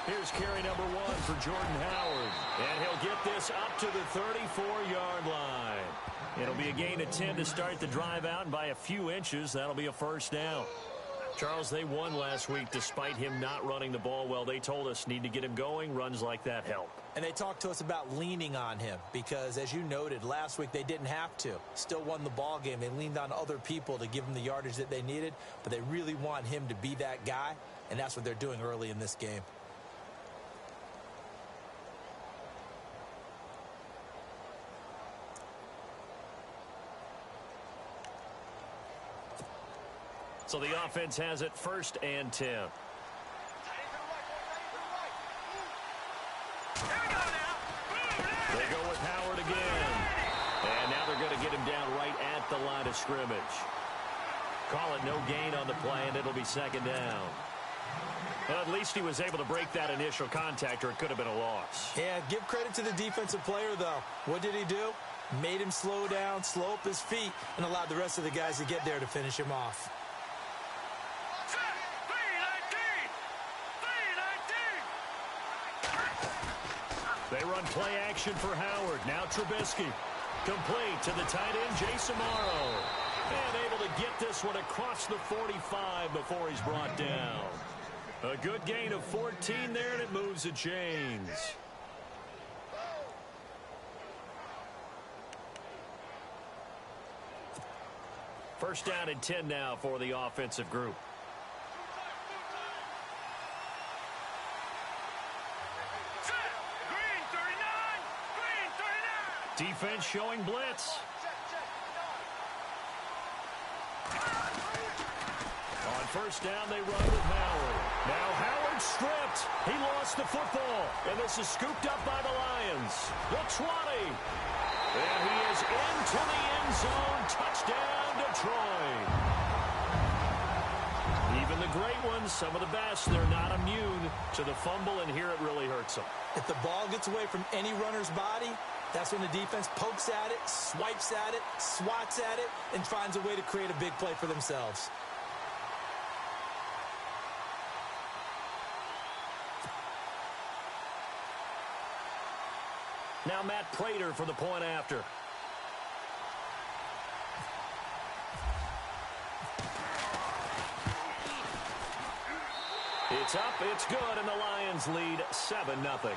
Here's carry number 1 for Jordan Howard. And he'll get this up to the 34-yard line. It'll be a gain of 10 to start the drive out, and by a few inches, that'll be a first down. Charles, they won last week despite him not running the ball well. They told us need to get him going. Runs like that help. And they talked to us about leaning on him because, as you noted, last week they didn't have to. Still won the ball game. They leaned on other people to give them the yardage that they needed, but they really want him to be that guy, and that's what they're doing early in this game. So the offense has it 1st and 10. They go with Howard again. And now they're going to get him down right at the line of scrimmage. Call it no gain on the play, and it'll be 2nd down. Well, at least he was able to break that initial contact, or it could have been a loss. Yeah, give credit to the defensive player, though. What did he do? Made him slow down, slow up his feet, and allowed the rest of the guys to get there to finish him off. They run play action for Howard. Now Trubisky. Complete to the tight end, Jason Morrow. And able to get this one across the 45 before he's brought down. A good gain of 14 there, and it moves the chains. First down and 10 now for the offensive group. Defense showing blitz. On first down, they run with Howard. Now Howard stripped. He lost the football. And this is scooped up by the Lions. The 20. And he is into the end zone. Touchdown, Detroit. Even the great ones, some of the best, they're not immune to the fumble, and here it really hurts them. If the ball gets away from any runner's body, that's when the defense pokes at it, swipes at it, swats at it, and finds a way to create a big play for themselves. Now Matt Prater for the point after. It's up, it's good, and the Lions lead 7-0.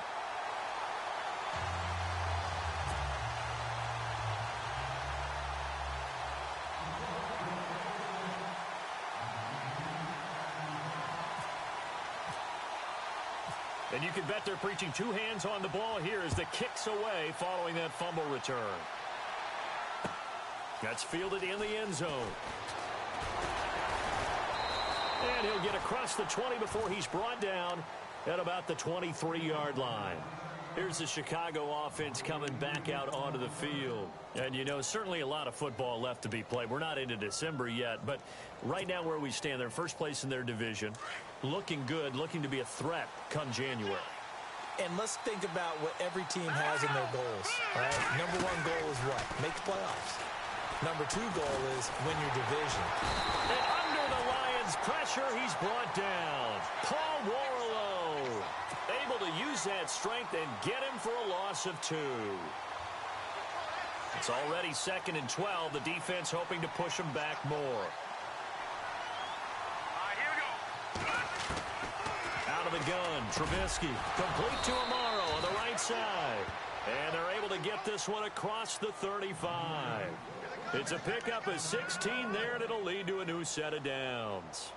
And you can bet they're preaching 2 hands on the ball here as the kick's away following that fumble return. That's fielded in the end zone. And he'll get across the 20 before he's brought down at about the 23-yard line. Here's the Chicago offense coming back out onto the field. And, you know, certainly a lot of football left to be played. We're not into December yet, but right now where we stand, they're first place in their division. Looking good, looking to be a threat come January. And let's think about what every team has in their goals. All right? Number 1 goal is what? Make the playoffs. Number 2 goal is win your division. And under the Lions' pressure, he's brought down. Paul Warlow able to use that strength and get him for a loss of 2. It's already 2nd and 12. The defense hoping to push him back more. Out of the gun, Trubisky. Complete to Amaro on the right side. And they're able to get this one across the 35. It's a pickup of 16 there, and it'll lead to a new set of downs.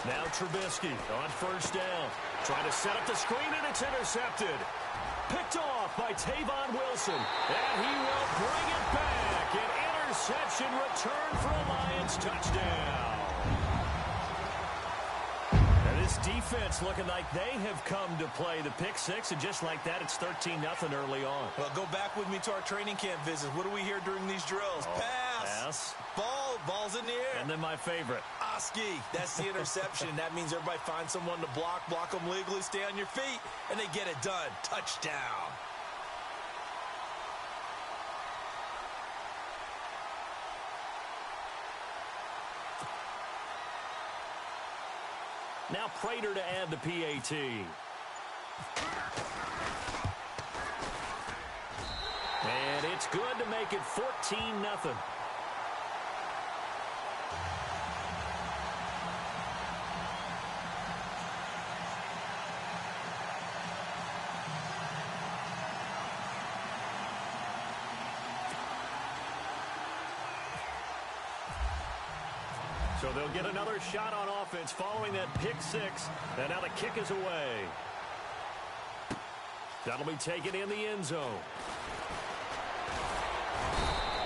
Now Trubisky on first down. Trying to set up the screen, and it's intercepted. Picked off by Tavon Wilson. And he will bring it back. An interception return for a Lions touchdown. And this This defense looking like they have come to play the pick six, and just like that, it's 13-0 early on. Well, go back with me to our training camp visits. What do we hear during these drills? Pass. Ball's in the air. And then my favorite. Oski. That's the interception. That means everybody finds someone to block them legally, stay on your feet, and they get it done. Touchdown. Now Prater to add the PAT. And it's good to make it 14-0. So they'll get another shot on offense following that pick six. And now the kick is away. That'll be taken in the end zone.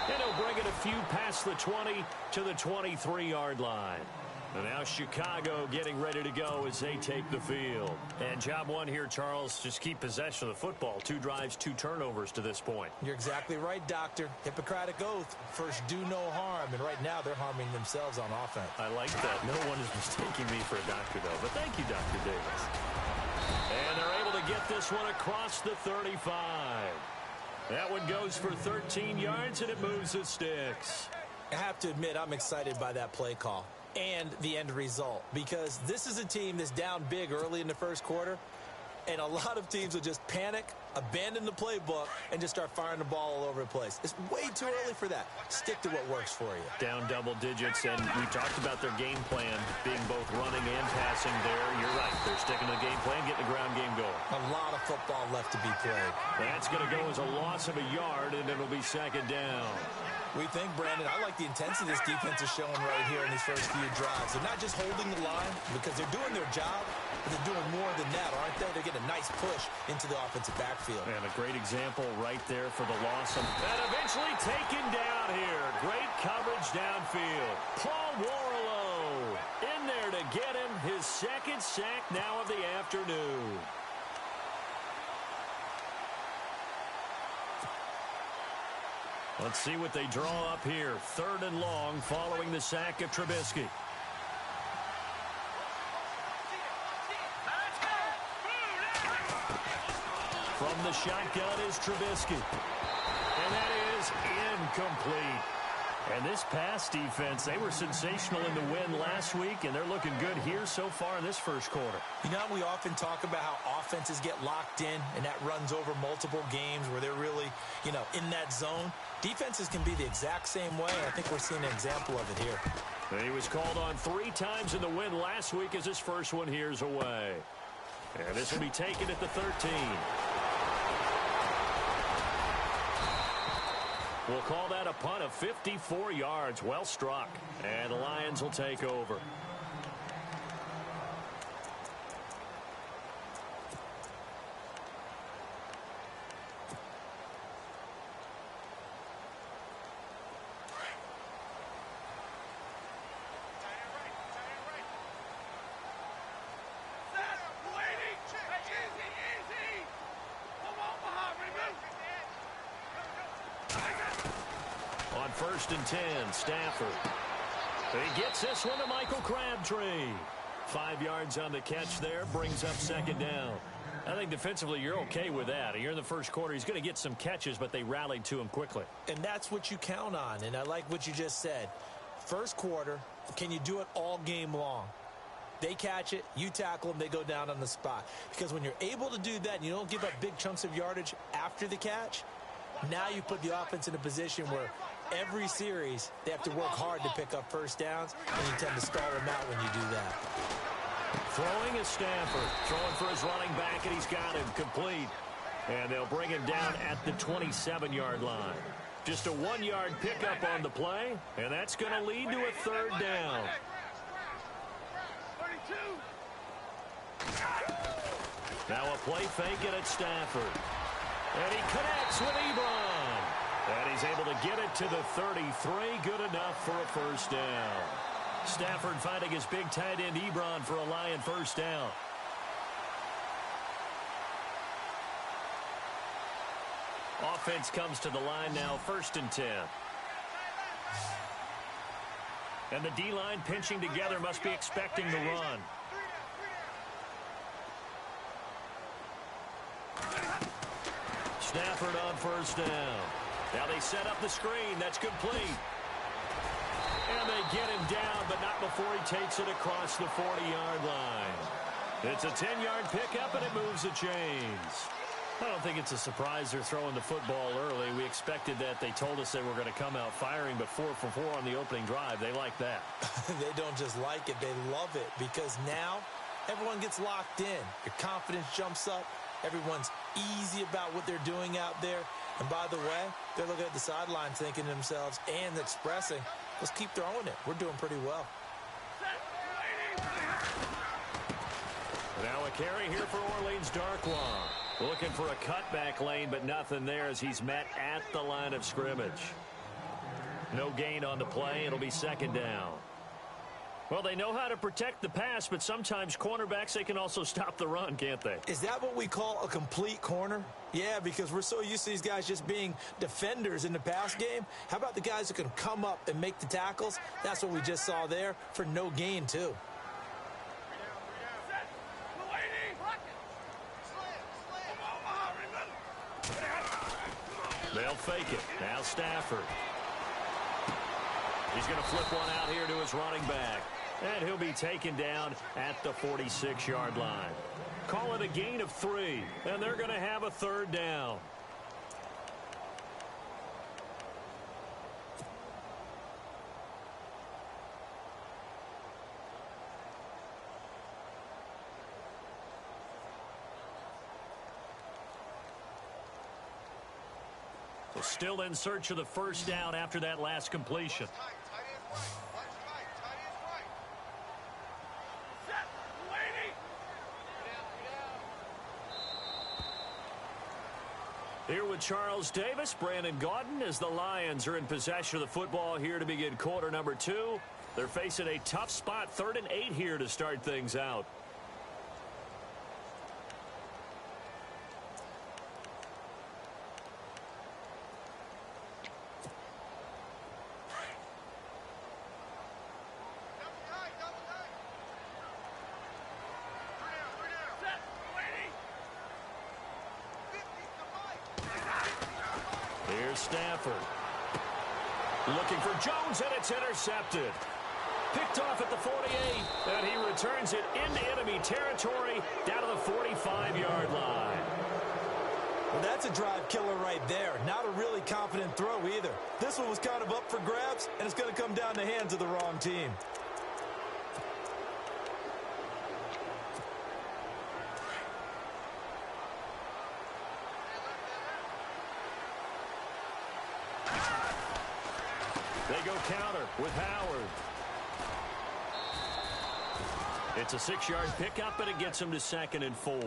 And he'll bring it a few past the 20 to the 23-yard line. And now Chicago getting ready to go as they take the field. And job one here, Charles, just keep possession of the football. 2 drives, 2 turnovers to this point. You're exactly right, Doctor. Hippocratic oath. First, do no harm. And right now, they're harming themselves on offense. I like that. No one is mistaking me for a doctor, though. But thank you, Dr. Davis. And they're able to get this one across the 35. That one goes for 13 yards, and it moves the sticks. I have to admit, I'm excited by that play call and the end result, because this is a team that's down big early in the first quarter, and a lot of teams will just panic, abandon the playbook, and just start firing the ball all over the place. It's way too early for that. Stick to what works for you. Down double digits, and we talked about their game plan being both running and passing there. You're right. They're sticking to the game plan, getting the ground game going. A lot of football left to be played. That's going to go as a loss of a yard, and it'll be second down. We think, Brandon, I like the intensity this defense is showing right here in these first few drives. They're not just holding the line because they're doing their job, but they're doing more than that, aren't they? They're getting a nice push into the offensive backfield. And a great example right there for the loss. And eventually taken down here. Great coverage downfield. Paul Warlow in there to get him his second sack now of the afternoon. Let's see what they draw up here. 3rd and long following the sack of Trubisky. From the shotgun is Trubisky. And that is incomplete. And this pass defense, they were sensational in the win last week, and they're looking good here so far in this first quarter. You know, we often talk about how offenses get locked in, and that runs over multiple games where they're really, in that zone. Defenses can be the exact same way, and I think we're seeing an example of it here. And he was called on 3 times in the win last week as his first one here's away. And this will be taken at the 13. We'll call that a punt of 54 yards. Well struck. And the Lions will take over. On 1st and 10, Stafford. He gets this one to Michael Crabtree. 5 yards on the catch there, brings up second down. I think defensively you're okay with that. You're in the first quarter. He's going to get some catches, but they rallied to him quickly. And that's what you count on, and I like what you just said. First quarter, can you do it all game long? They catch it, you tackle them, they go down on the spot. Because when you're able to do that and you don't give up big chunks of yardage after the catch, now you put the offense in a position where every series they have to work hard to pick up first downs, and you tend to stall them out when you do that. Throwing is Stafford. Throwing for his running back, and he's got him complete. And they'll bring him down at the 27-yard line. Just a 1-yard pickup on the play, and that's going to lead to a 3rd down. Now a play fake it at Stafford. And he connects with Ebron. And he's able to get it to the 33. Good enough for a first down. Stafford finding his big tight end Ebron for a Lion first down. Offense comes to the line now, 1st and 10. And the D-line pinching together, must be expecting the run. Stafford on 1st down. Now they set up the screen. That's complete. And they get him down, but not before he takes it across the 40-yard line. It's a 10-yard pickup, and it moves the chains. I don't think it's a surprise they're throwing the football early. We expected that. They told us they were going to come out firing, but 4 for 4 on the opening drive. They like that. They don't just like it. They love it, because now everyone gets locked in. Your confidence jumps up. Everyone's easy about what they're doing out there. And by the way, they're looking at the sidelines thinking to themselves and expressing, let's keep throwing it. We're doing pretty well. Now a carry here for Orleans Darkwa. Looking for a cutback lane, but nothing there as he's met at the line of scrimmage. No gain on the play. It'll be 2nd down. Well, they know how to protect the pass, but sometimes cornerbacks, they can also stop the run, can't they? Is that what we call a complete corner? Yeah, because we're so used to these guys just being defenders in the pass game. How about the guys who can come up and make the tackles? That's what we just saw there for no gain, too. They'll fake it. Now Stafford. He's going to flip one out here to his running back. And he'll be taken down at the 46-yard line. Call it a gain of 3. And they're going to have a 3rd down. So still in search of the 1st down after that last completion. Here with Charles Davis, Brandon Gaudin, as the Lions are in possession of the football here to begin quarter number 2. They're facing a tough spot, 3rd and 8 here to start things out. Here's Stafford. Looking for Jones, and it's intercepted. Picked off at the 48, and he returns it into enemy territory down to the 45-yard line. Well, that's a drive killer right there. Not a really confident throw either. This one was kind of up for grabs, and it's going to come down the hands of the wrong team. They go counter with Howard. It's a 6-yard pickup, and it gets him to 2nd and 4.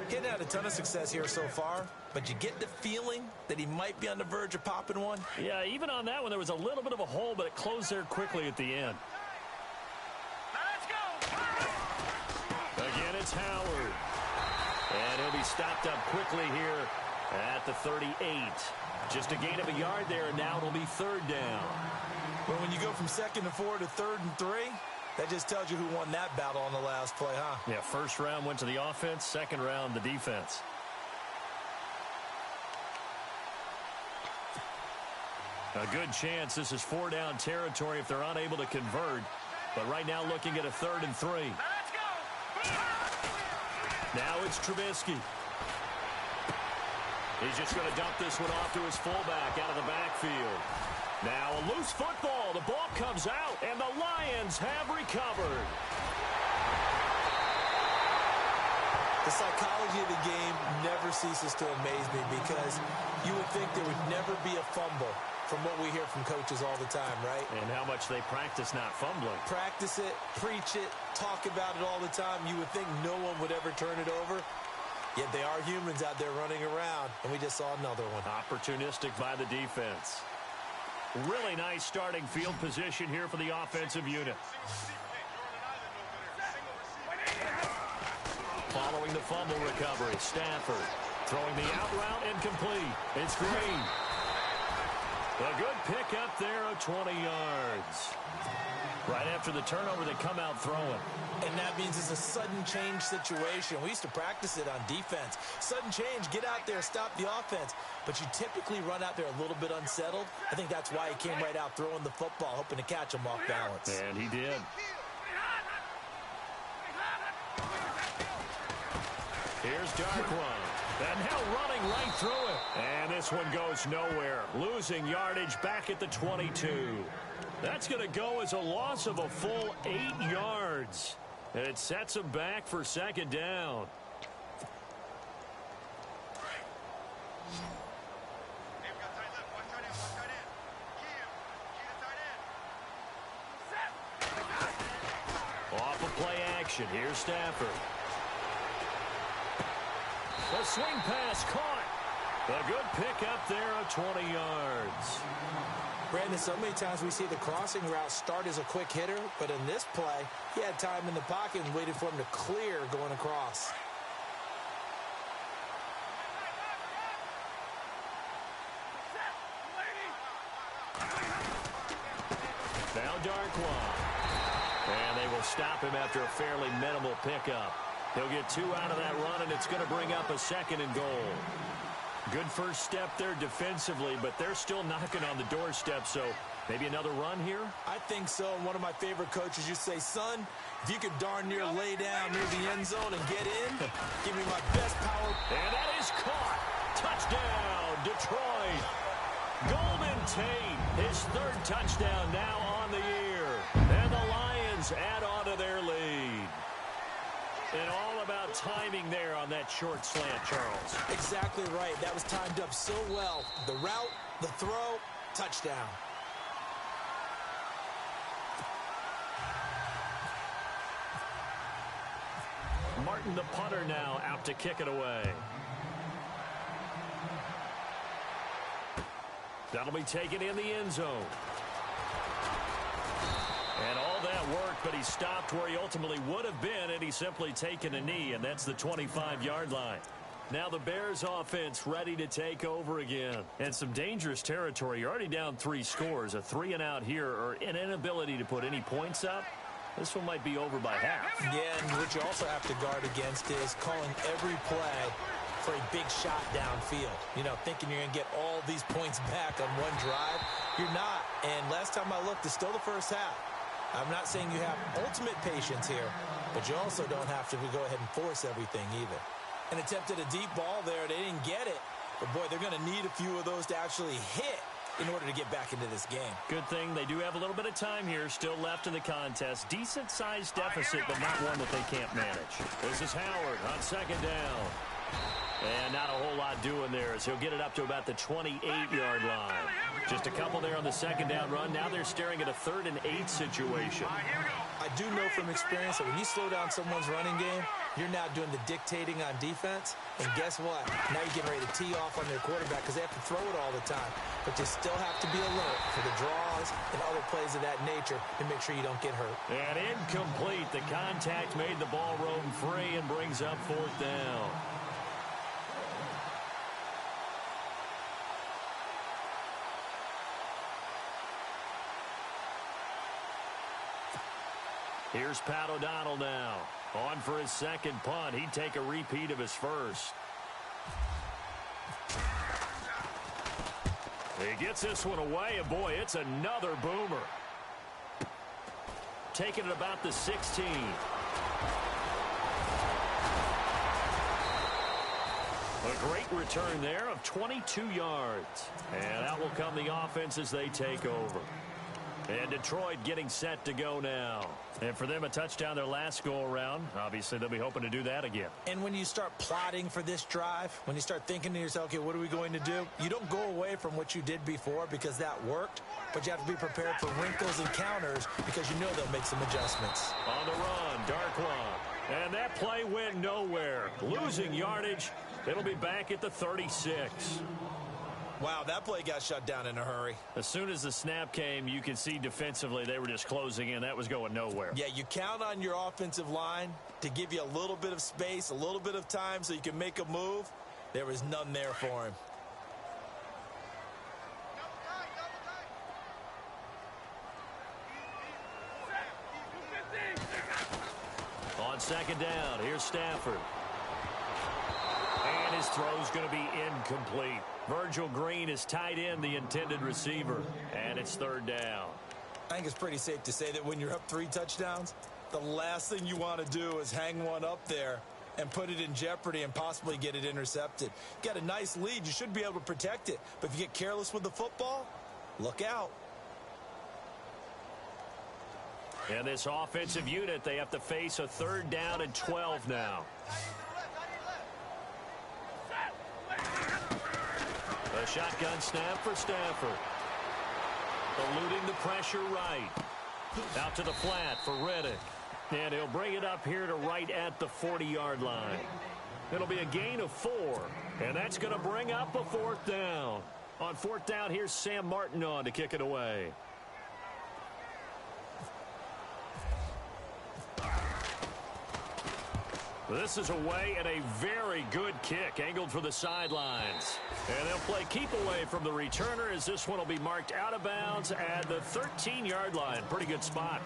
Getting had a ton of success here so far, but you get the feeling that he might be on the verge of popping one. Yeah, even on that one, there was a little bit of a hole, but it closed there quickly at the end. Let's go! Again, it's Howard. And he'll be stopped up quickly here at the 38. Just a gain of a yard there, and now it'll be 3rd down. Well, when you go from 2nd and 4 to 3rd and 3, that just tells you who won that battle on the last play, huh? Yeah, 1st round went to the offense, 2nd round the defense. A good chance this is 4-down territory if they're unable to convert. But right now looking at a 3rd and 3. Let's go! Now it's Trubisky. He's just going to dump this one off to his fullback out of the backfield. Now a loose football. The ball comes out, and the Lions have recovered. The psychology of the game never ceases to amaze me, because you would think there would never be a fumble from what we hear from coaches all the time, right? And how much they practice not fumbling. Practice it, preach it, talk about it all the time. You would think no one would ever turn it over. Yet they are humans out there running around, and we just saw another one. Opportunistic by the defense. Really nice starting field position here for the offensive unit. Following the fumble recovery, Stafford throwing the out route incomplete. It's Green. A good pick up there of 20 yards. Right after the turnover, they come out throwing. And that means it's a sudden change situation. We used to practice it on defense. Sudden change, get out there, stop the offense. But you typically run out there a little bit unsettled. I think that's why he came right out throwing the football, hoping to catch him off balance. And he did. Here's Darkwan. And now running right through it. And this one goes nowhere. Losing yardage back at the 22. That's going to go as a loss of a full 8 yards. And it sets him back for second down. Off of play action. Here's Stafford. The swing pass caught. A good pick up there of 20 yards. Brandon, so many times we see the crossing route start as a quick hitter, but in this play, he had time in the pocket and waited for him to clear going across. Now Darkwan. And they will stop him after a fairly minimal pickup. He'll get 2 out of that run, and it's going to bring up a 2nd and goal. Good first step there defensively, but they're still knocking on the doorstep, so maybe another run here? I think so. One of my favorite coaches used to say, son, if you could darn near lay down near the end zone and get in, give me my best power. And that is caught. Touchdown, Detroit. Golden Tate, his 3rd touchdown now on the year. And the Lions add on to their lead. And all about timing there on that short slant, Charles. Exactly right. That was timed up so well. The route, the throw, touchdown. Martin, the punter, now out to kick it away. That'll be taken in the end zone. And all that worked, but he stopped where he ultimately would have been, and he's simply taken a knee, and that's the 25-yard line. Now the Bears offense ready to take over again. And some dangerous territory. You're already down 3 scores. A 3-and-out here, or an inability to put any points up. This one might be over by half. Yeah, and what you also have to guard against is calling every play for a big shot downfield. You know, thinking you're going to get all these points back on one drive. You're not. And last time I looked, it's still the first half. I'm not saying you have ultimate patience here, but you also don't have to go ahead and force everything either. And attempted a deep ball there. They didn't get it. But, boy, they're going to need a few of those to actually hit in order to get back into this game. Good thing they do have a little bit of time here still left in the contest. Decent-sized deficit, but not one that they can't manage. This is Howard on 2nd down. And not a whole lot doing there as he'll get it up to about the 28-yard line. Just a couple there on the 2nd down run. Now they're staring at a 3rd and 8 situation. I do know from experience that when you slow down someone's running game, you're now doing the dictating on defense. And guess what? Now you're getting ready to tee off on their quarterback because they have to throw it all the time. But you still have to be alert for the draws and other plays of that nature to make sure you don't get hurt. And incomplete. The contact made the ball roam free and brings up 4th down. Here's Pat O'Donnell now. On for his 2nd punt. He'd take a repeat of his first. He gets this one away, and boy, it's another boomer. Taking it about the 16. A great return there of 22 yards. And out will come the offense as they take over. And Detroit getting set to go now. And for them, a touchdown their last go-around. Obviously, they'll be hoping to do that again. And when you start plotting for this drive, when you start thinking to yourself, okay, what are we going to do? You don't go away from what you did before because that worked, but you have to be prepared for wrinkles and counters because you know they'll make some adjustments. On the run, Darkwan. And that play went nowhere. Losing yardage. It'll be back at the 36. Wow, that play got shut down in a hurry. As soon as the snap came, you could see defensively they were just closing in. That was going nowhere. Yeah, you count on your offensive line to give you a little bit of space, a little bit of time so you can make a move. There was none there for him. On second down, here's Stafford. And his throw's going to be incomplete. Virgil Green is tight end, the intended receiver. And it's third down. I think it's pretty safe to say that when you're up 3 touchdowns, the last thing you want to do is hang one up there and put it in jeopardy and possibly get it intercepted. You got a nice lead. You should be able to protect it. But if you get careless with the football, look out. And this offensive unit, they have to face a third down and 12 now. A shotgun snap for Stafford. Eluding the pressure right. Out to the flat for Reddick. And he'll bring it up here to right at the 40-yard line. It'll be a gain of 4. And that's going to bring up a fourth down. On fourth down, here's Sam Martin on to kick it away. This is away and a very good kick, angled for the sidelines. And they'll play keep away from the returner as this one will be marked out of bounds at the 13-yard line. Pretty good spot.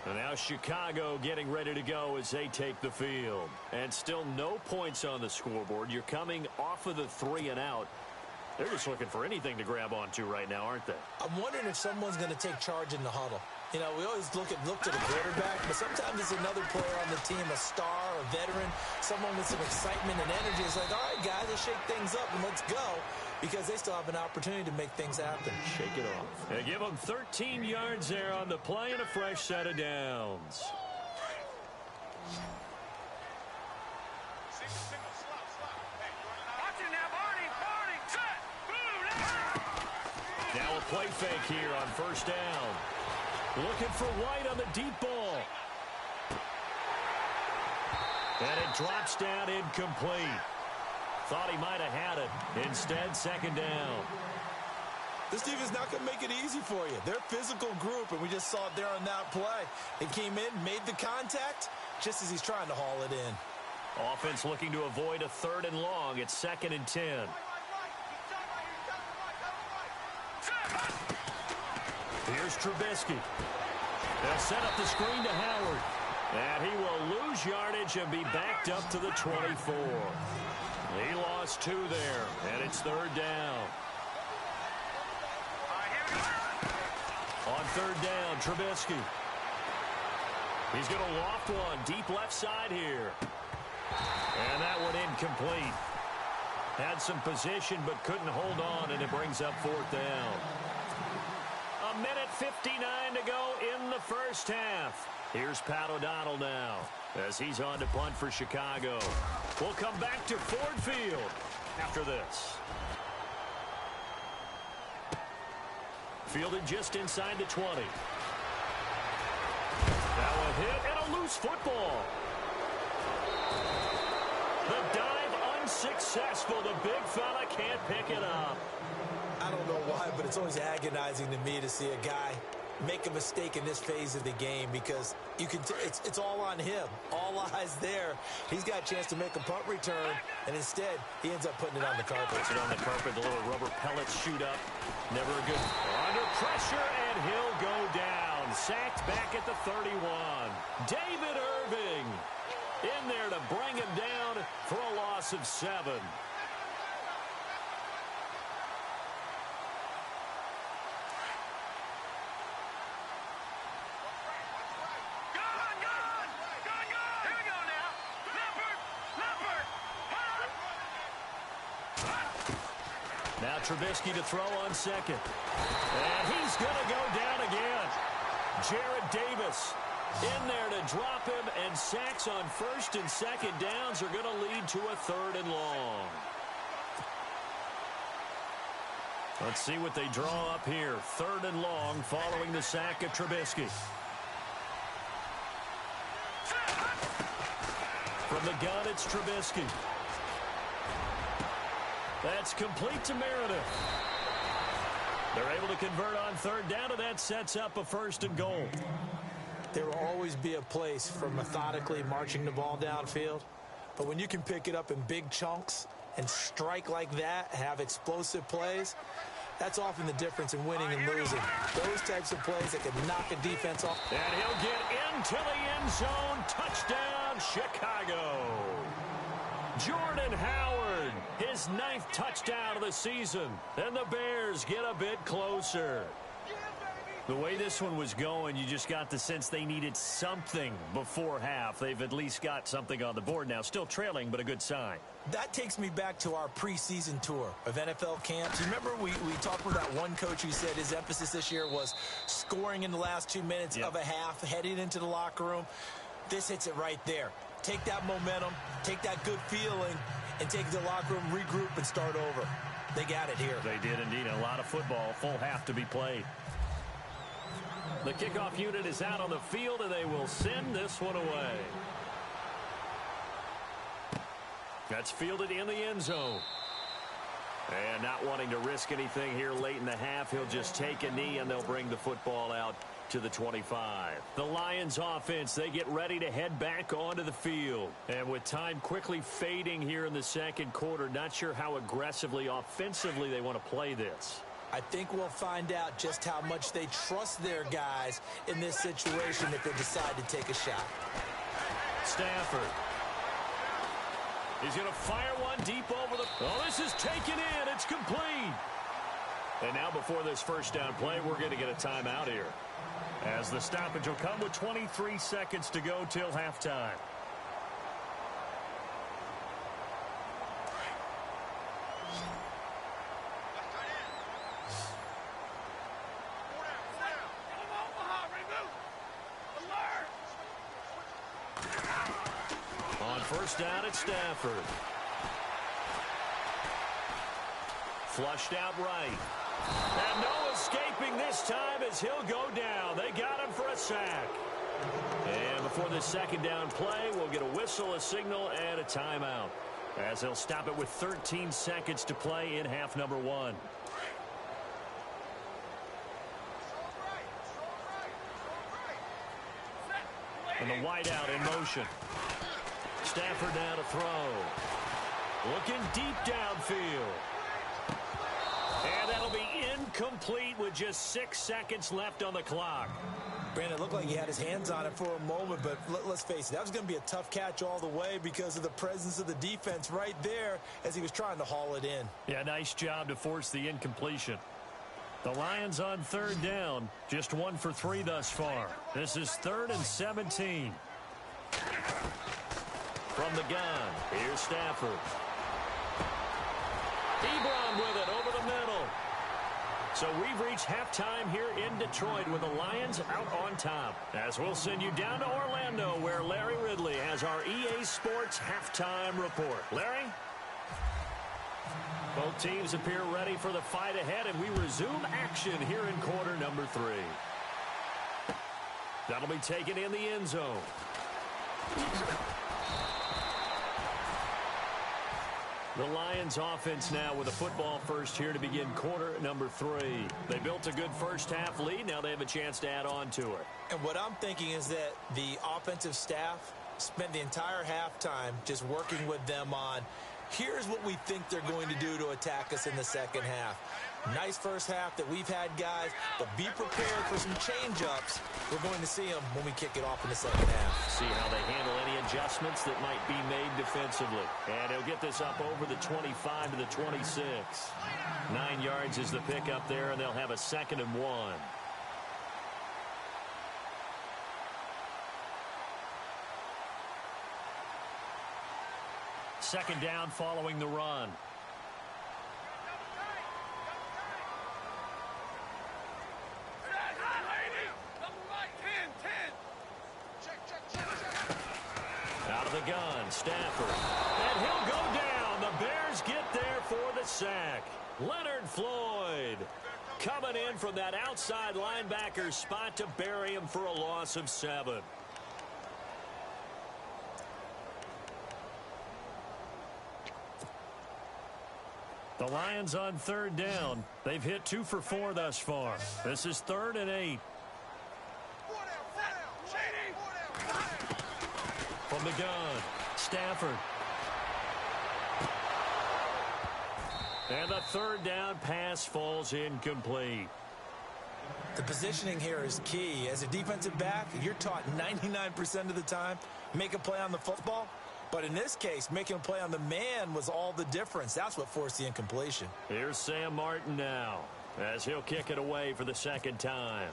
And now Chicago getting ready to go as they take the field. And still no points on the scoreboard. You're coming off of the 3 and out. They're just looking for anything to grab onto right now, aren't they? I'm wondering if someone's going to take charge in the huddle. You know, we always look to the quarterback, but sometimes it's another player on the team, a star, a veteran, someone with some excitement and energy. It's like, all right, guys, let's shake things up and let's go, because they still have an opportunity to make things happen. Shake it off. They give them 13 yards there on the play and a fresh set of downs. Now a play fake here on first down. Looking for White on the deep ball. And it drops down incomplete. Thought he might have had it. Instead, second down. This team is not going to make it easy for you. They're a physical group, and we just saw it there on that play. They came in, made the contact, just as he's trying to haul it in. Offense looking to avoid a third and long. It's 2nd and 10. Here's Trubisky. They'll set up the screen to Howard. And he will lose yardage and be backed up to the 24. He lost 2 there, and it's third down. On third down, Trubisky. He's going to loft one deep left side here. And that one incomplete. Had some position but couldn't hold on, and it brings up fourth down. A minute 59 to go in the first half. Here's Pat O'Donnell now as he's on to punt for Chicago. We'll come back to Ford Field after this. Fielded just inside the 20. Now a hit and a loose football. The dive unsuccessful. The big fella can't pick it up. I don't know why, but it's always agonizing to me to see a guy make a mistake in this phase of the game, because you can it's all on him. All eyes there. He's got a chance to make a punt return, and instead he ends up putting it on the carpet. Puts it on the carpet. The little rubber pellets shoot up. Never a good. Under pressure, and he'll go down. Sacked back at the 31. David Irving in there to bring him down for a loss of 7. Now Trubisky to throw on second. And he's going to go down again. Jarrad Davis in there to drop him, and sacks on first and second downs are going to lead to a third and long. Let's see what they draw up here. Third and long following the sack of Trubisky. From the gun, it's Trubisky. That's complete to Meredith. They're able to convert on third down, and that sets up a 1st and goal. There will always be a place for methodically marching the ball downfield. But when you can pick it up in big chunks and strike like that, have explosive plays, that's often the difference in winning and losing. Those types of plays that can knock a defense off. And he'll get into the end zone. Touchdown, Chicago. Jordan Howard, his 9th touchdown of the season. And the Bears get a bit closer. The way this one was going, you just got the sense they needed something before half. They've at least got something on the board now. Still trailing, but a good sign. That takes me back to our preseason tour of NFL camps. You remember we talked with that one coach who said his emphasis this year was scoring in the last 2 minutes of a half, heading into the locker room. This hits it right there. Take that momentum, take that good feeling, and take the locker room, regroup, and start over. They got it here. They did indeed. A lot of football, full half to be played. The kickoff unit is out on the field, and they will send this one away. That's fielded in the end zone. And not wanting to risk anything here late in the half, he'll just take a knee, and they'll bring the football out to the 25. The Lions offense, they get ready to head back onto the field. And with time quickly fading here in the second quarter, not sure how aggressively, offensively they want to play this. I think we'll find out just how much they trust their guys in this situation if they decide to take a shot. Stafford. He's going to fire one deep over the... Oh, this is taken in. It's complete. And now before this first down play, we're going to get a timeout here, as the stoppage will come with 23 seconds to go till halftime. On first down, it's Stafford. Flushed out right. And no escaping this time as he'll go down. They got him for a sack. And before this second down play, we'll get a whistle, a signal, and a timeout, as they'll stop it with 13 seconds to play in half number 1. And the wideout in motion. Stafford now to throw. Looking deep downfield. And that'll be incomplete with just 6 seconds left on the clock. Brandon, it looked like he had his hands on it for a moment, but let's face it, that was going to be a tough catch all the way because of the presence of the defense right there as he was trying to haul it in. Yeah, nice job to force the incompletion. The Lions on third down, just 1 for 3 thus far. This is 3rd and 17. From the gun, here's Stafford. Ebron with it over the middle. So we've reached halftime here in Detroit with the Lions out on top. As we'll send you down to Orlando, where Larry Ridley has our EA Sports halftime report. Larry? Both teams appear ready for the fight ahead, and we resume action here in quarter number 3. That'll be taken in the end zone. The Lions offense now with a football first here to begin quarter number 3. They built a good first half lead. Now they have a chance to add on to it. And what I'm thinking is that the offensive staff spent the entire halftime just working with them on, here's what we think they're going to do to attack us in the second half. Nice first half that we've had, guys, but be prepared for some change-ups. We're going to see them when we kick it off in the second half. See how they handle any adjustments that might be made defensively. And he'll get this up over the 25 to the 26. 9 yards is the pickup there, and they'll have a 2nd and 1. Second down following the run. Out of the gun, Stafford. And he'll go down. The Bears get there for the sack. Leonard Floyd coming in from that outside linebacker spot to bury him for a loss of 7. The Lions on third down. They've hit 2 for 4 thus far. This is 3rd and 8. From the gun, Stafford. And the 3rd down pass falls incomplete. The positioning here is key. As a defensive back, you're taught 99% of the time, make a play on the football. But in this case, making a play on the man was all the difference. That's what forced the incompletion. Here's Sam Martin now, as he'll kick it away for the 2nd time.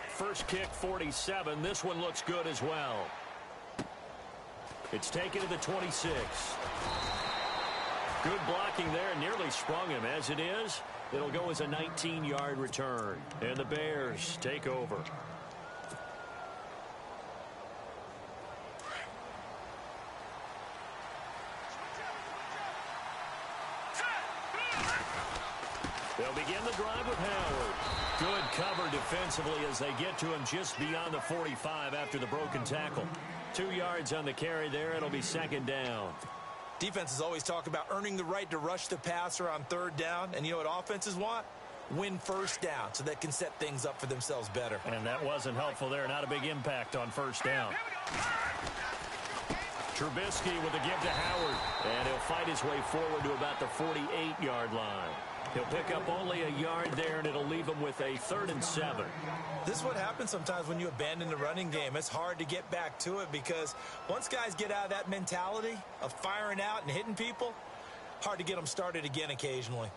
First kick, 47. This one looks good as well. It's taken to the 26. Good blocking there, nearly sprung him. As it is, it'll go as a 19-yard return. And the Bears take over. They'll begin the drive with Howard. Good cover defensively as they get to him just beyond the 45 after the broken tackle. 2 yards on the carry there. It'll be 2nd down. Defenses always talk about earning the right to rush the passer on 3rd down. And you know what offenses want? Win 1st down so they can set things up for themselves better. And that wasn't helpful there. Not a big impact on 1st down. Trubisky with a give to Howard. And he'll fight his way forward to about the 48-yard line. He'll pick up only a yard there, and it'll leave him with a 3rd and 7. This is what happens sometimes when you abandon the running game. It's hard to get back to it because once guys get out of that mentality of firing out and hitting people, hard to get them started again occasionally.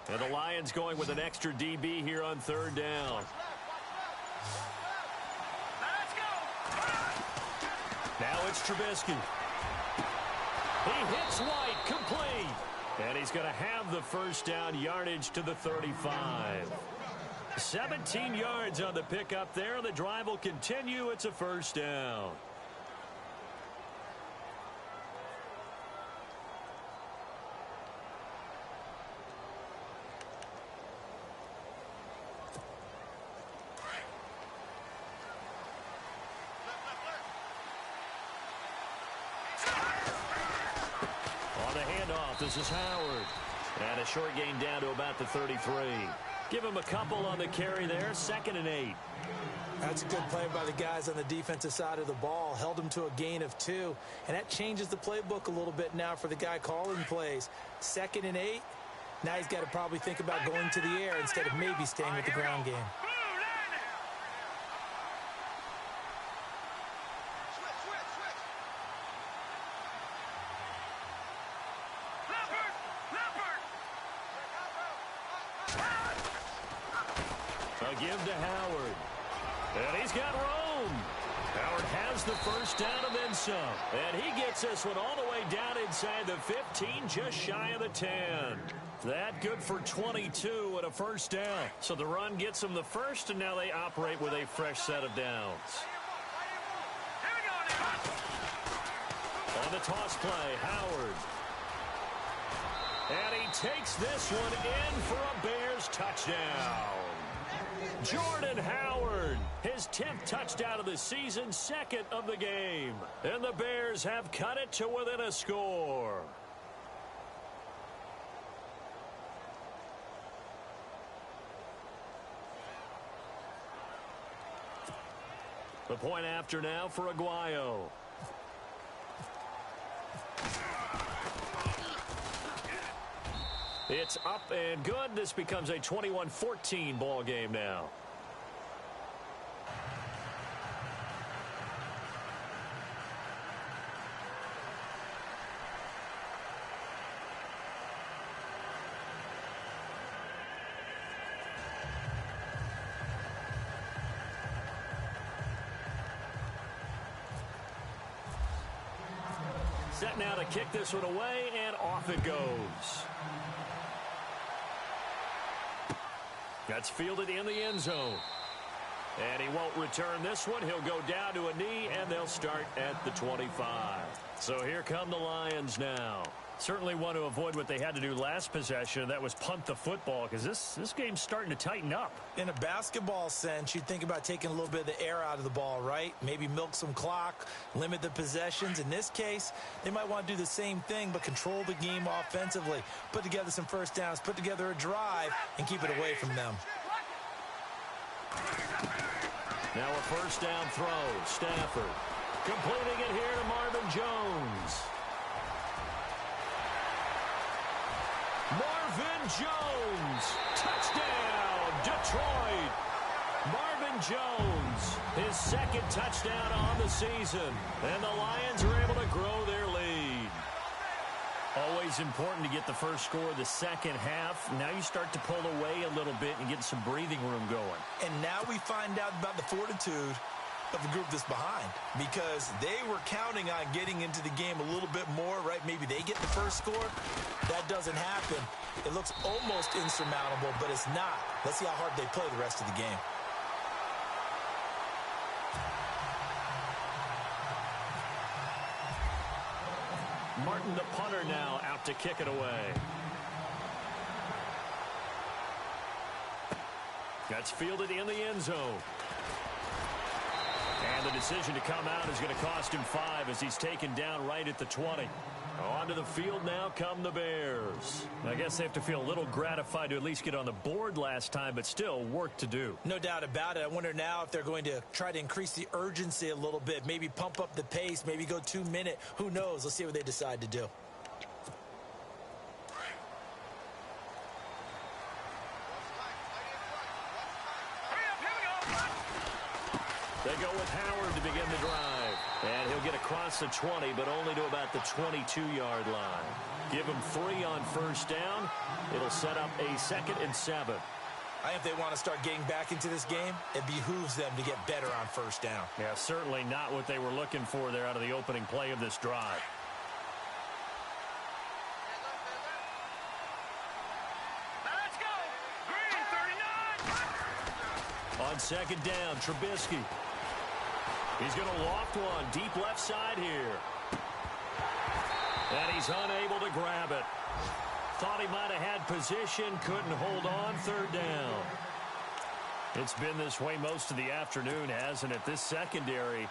And the Lions going with an extra DB here on 3rd down. Now it's Trubisky. He hits White, complete. And he's going to have the 1st down, yardage to the 35. 17 yards on the pickup there. The drive will continue. It's a 1st down. This is Howard. And a short gain down to about the 33. Give him a couple on the carry there. 2nd and 8. That's a good play by the guys on the defensive side of the ball. Held him to a gain of 2. And that changes the playbook a little bit now for the guy calling plays. 2nd and 8. Now he's got to probably think about going to the air instead of maybe staying with the ground game. Give to Howard. And he's got room. Howard has the 1st down and then some. And he gets this one all the way down inside the 15, just shy of the 10. That good for 22 and a 1st down. So the run gets them the 1st, and now they operate with a fresh set of downs. On the toss play, Howard. And he takes this one in for a Bears touchdown. Jordan Howard, his 10th touchdown of the season, 2nd of the game. And the Bears have cut it to within a score. The point after now for Aguayo. It's up and good. This becomes a 21-14 ball game now. Set now to kick this one away, and off it goes. That's fielded in the end zone. And he won't return this one. He'll go down to a knee, and they'll start at the 25. So here come the Lions now. Certainly want to avoid what they had to do last possession. That was punt the football, because this game's starting to tighten up. In a basketball sense, you think about taking a little bit of the air out of the ball, right? Maybe milk some clock, limit the possessions. In this case, they might want to do the same thing, but control the game offensively. Put together some first downs, put together a drive, and keep it away from them. Now a first down throw. Stafford completing it here to Marvin Jones. Marvin Jones, touchdown, Detroit. Marvin Jones, his second touchdown on the season. And the Lions are able to grow their lead. Always important to get the first score of the second half. Now you start to pull away a little bit and get some breathing room going. And now we find out about the fortitude of the group that's behind, because they were counting on getting into the game a little bit more, right? Maybe they get the first score. That doesn't happen. It looks almost insurmountable, but it's not. Let's see how hard they play the rest of the game. Martin, the punter, now out to kick it away. That's fielded in the end zone. And the decision to come out is going to cost him 5 as he's taken down right at the 20. Onto the field now come the Bears. I guess they have to feel a little gratified to at least get on the board last time, but still work to do. No doubt about it. I wonder now if they're going to try to increase the urgency a little bit, maybe pump up the pace, maybe go 2-minute. Who knows? Let's see what they decide to do. They go with Howard to begin the drive. And he'll get across the 20, but only to about the 22-yard line. Give him 3 on first down. It'll set up a 2nd and 7. I think if they want to start getting back into this game, it behooves them to get better on first down. Yeah, certainly not what they were looking for there out of the opening play of this drive. Let's go. Green 39. On second down, Trubisky. He's going to loft one deep left side here. And he's unable to grab it. Thought he might have had position, couldn't hold on, 3rd down. It's been this way most of the afternoon, hasn't it? This secondary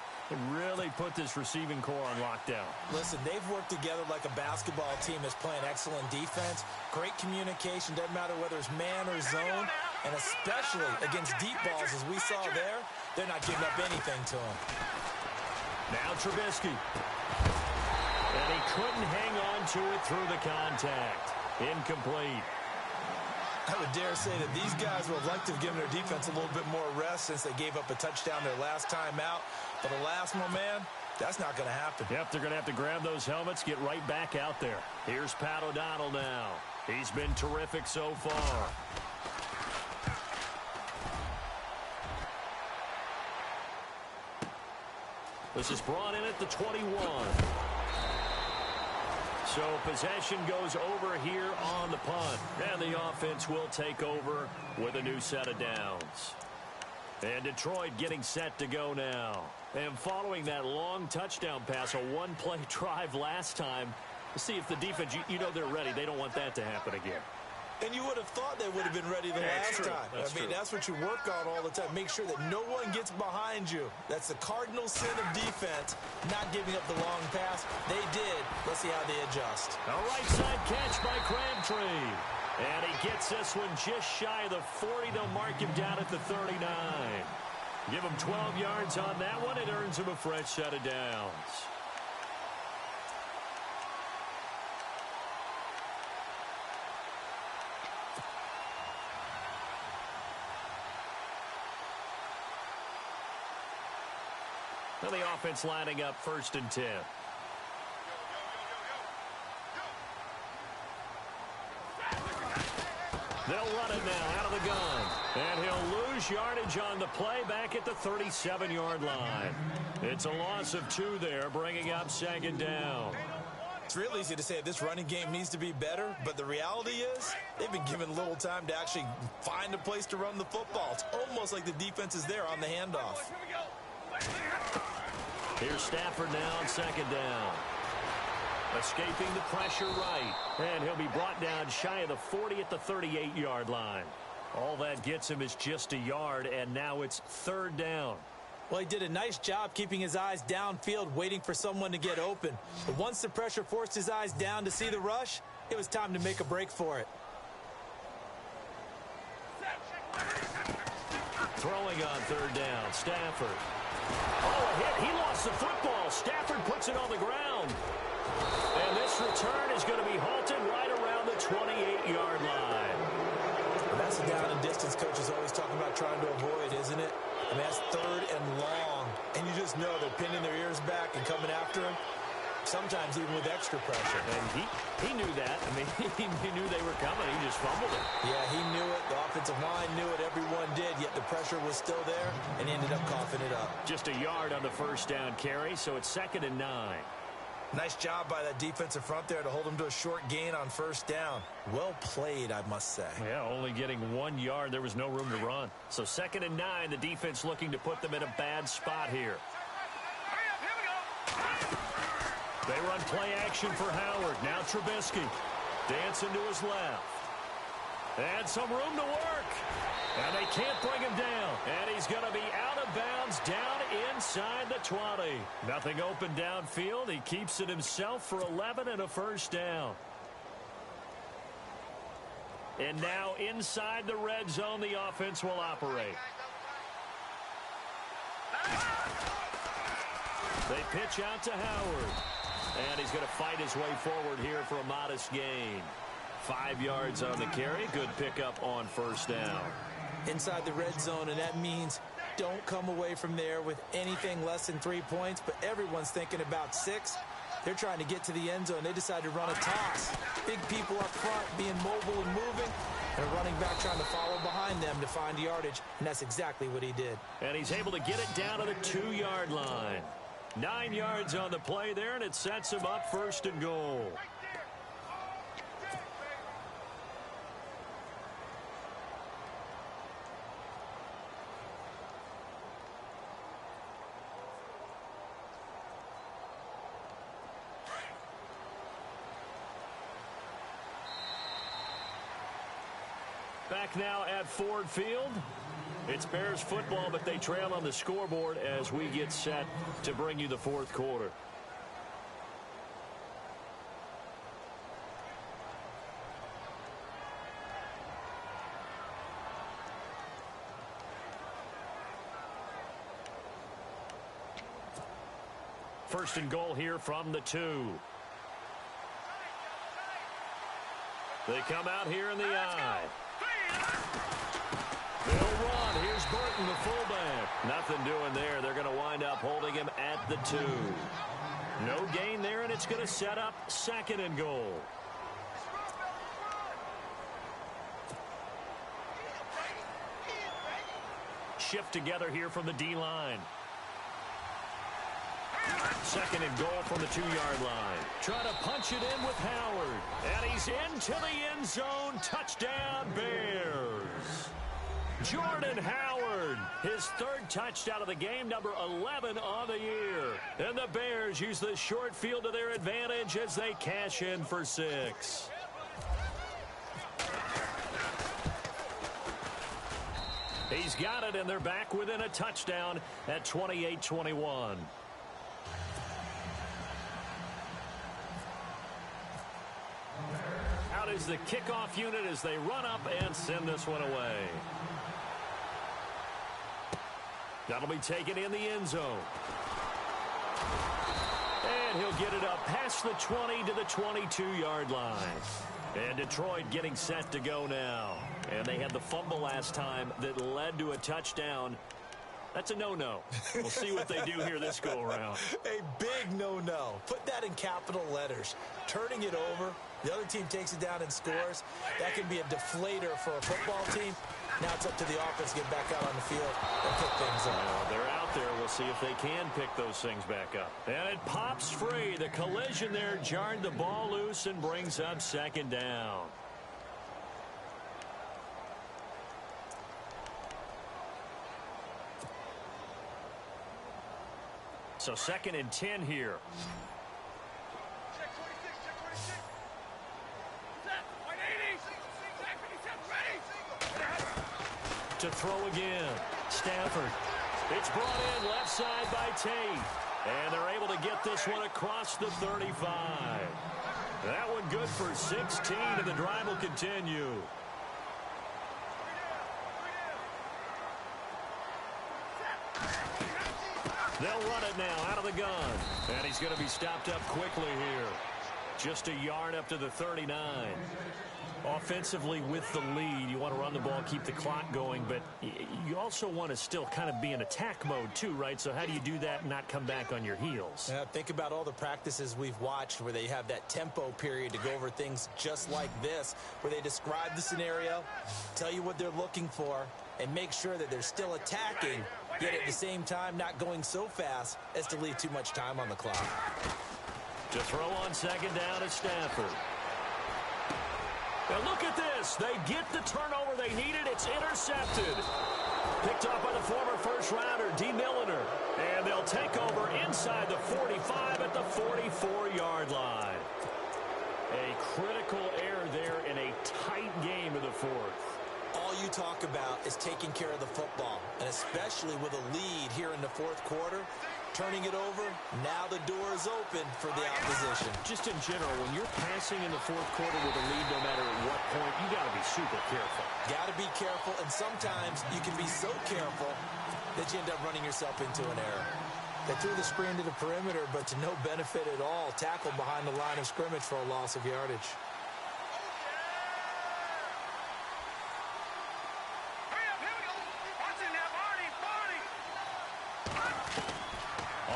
really put this receiving core on lockdown. Listen, they've worked together like a basketball team that's playing excellent defense. Great communication, doesn't matter whether it's man or zone. And especially against deep balls, as we saw there, they're not giving up anything to him. Now Trubisky. And he couldn't hang on to it through the contact. Incomplete. I would dare say that these guys would like to have given their defense a little bit more rest since they gave up a touchdown their last time out. But the last one, man, that's not going to happen. Yep, they're going to have to grab those helmets, get right back out there. Here's Pat O'Donnell now. He's been terrific so far. This is brought in at the 21. So possession goes over here on the punt. And the offense will take over with a new set of downs. And Detroit getting set to go now. And following that long touchdown pass, a one-play drive last time, see if the defense, you know they're ready. They don't want that to happen again. And you would have thought they would have been ready the last time. That's what you work on all the time. Make sure that no one gets behind you. That's the cardinal sin of defense, not giving up the long pass. They did. Let's see how they adjust. A right side catch by Crabtree. And he gets this one just shy of the 40. They'll mark him down at the 39. Give him 12 yards on that one. It earns him a fresh set of downs. Now the offense lining up 1st and 10. They'll run it now out of the gun. And he'll lose yardage on the play back at the 37-yard line. It's a loss of 2 there, bringing up 2nd down. It's real easy to say this running game needs to be better, but the reality is they've been given little time to actually find a place to run the football. It's almost like the defense is there on the handoff. Here we go. Here's Stafford now on 2nd down. Escaping the pressure right. And he'll be brought down shy of the 40 at the 38-yard line. All that gets him is just a yard, and now it's third down. Well, he did a nice job keeping his eyes downfield, waiting for someone to get open. But once the pressure forced his eyes down to see the rush, it was time to make a break for it. Throwing on third down, Stafford. Oh, a hit. He lost the football. Stafford puts it on the ground. And this return is going to be halted right around the 28-yard line. Well, that's a down and distance coach is always talking about trying to avoid, isn't it? I mean, that's third and long. And you just know they're pinning their ears back and coming after him, sometimes even with extra pressure. And he knew that. I mean, he knew they were coming. He just fumbled it. Yeah, he knew it. The offensive line knew it. Everyone did, yet the pressure was still there, and he ended up coughing it up. Just a yard on the first down carry, so it's 2nd and 9. Nice job by that defensive front there to hold him to a short gain on first down. Well played, I must say. Yeah, only getting 1 yard. There was no room to run. So 2nd and 9, the defense looking to put them in a bad spot here. They run play action for Howard. Now Trubisky dancing to his left. And some room to work. And they can't bring him down. And he's going to be out of bounds down inside the 20. Nothing open downfield. He keeps it himself for 11 and a first down. And now inside the red zone, the offense will operate. They pitch out to Howard. And he's going to fight his way forward here for a modest gain. 5 yards on the carry. Good pickup on first down. Inside the red zone, and that means don't come away from there with anything less than 3 points, but everyone's thinking about 6. They're trying to get to the end zone. They decide to run a toss. Big people up front being mobile and moving, and a running back trying to follow behind them to find yardage, and that's exactly what he did. And he's able to get it down to the 2-yard line. 9 yards on the play there, and it sets him up 1st and goal. Back now at Ford Field. It's Bears football, but they trail on the scoreboard as we get set to bring you the 4th quarter. First and goal here from the 2. They come out here in the I. They'll run. Here's Burton, the fullback. Nothing doing there. They're going to wind up holding him at the 2. No gain there, and it's going to set up 2nd and goal. Shift together here from the D-line. 2nd and goal from the 2-yard line. Trying to punch it in with Howard. And he's into the end zone. Touchdown, Bears. Jordan Howard, his 3rd touchdown of the game, number 11 on the year. And the Bears use the short field to their advantage as they cash in for 6. He's got it, and they're back within a touchdown at 28-21. Out is the kickoff unit as they run up and send this one away. That'll be taken in the end zone. And he'll get it up past the 20 to the 22-yard line. And Detroit getting set to go now. And they had the fumble last time that led to a touchdown. That's a no-no. We'll see what they do here this go-around. A big no-no. Put that in capital letters. Turning it over, the other team takes it down and scores. That can be a deflator for a football team. Now it's up to the offense to get back out on the field and pick things up. Well, they're out there. We'll see if they can pick those things back up. And it pops free. The collision there jarred the ball loose and brings up 2nd down. So 2nd and 10 here. To throw again. Stafford. It's brought in left side by Tate. And they're able to get this one across the 35. That one good for 16, and the drive will continue. They'll run it now out of the gun. And he's going to be stopped up quickly here. Just a yard up to the 39. Offensively with the lead, you want to run the ball, keep the clock going, but you also want to still kind of be in attack mode too, right? So how do you do that and not come back on your heels? Think about all the practices we've watched where they have that tempo period to go over things just like this, where they describe the scenario, tell you what they're looking for, and make sure that they're still attacking, yet at the same time not going so fast as to leave too much time on the clock. To throw on second down is Stafford. Now look at this. They get the turnover they needed. It's intercepted. Picked up by the former first-rounder, D. Milliner. And they'll take over inside the 45 at the 44-yard line. A critical error there in a tight game in the fourth. All you talk about is taking care of the football, and especially with a lead here in the fourth quarter, turning it over, now the door is open for the opposition. Just in general, when you're passing in the fourth quarter with a lead, no matter at what point, you got to be super careful. Got to be careful, and sometimes you can be so careful that you end up running yourself into an error. They threw the screen to the perimeter, but to no benefit at all. Tackled behind the line of scrimmage for a loss of yardage.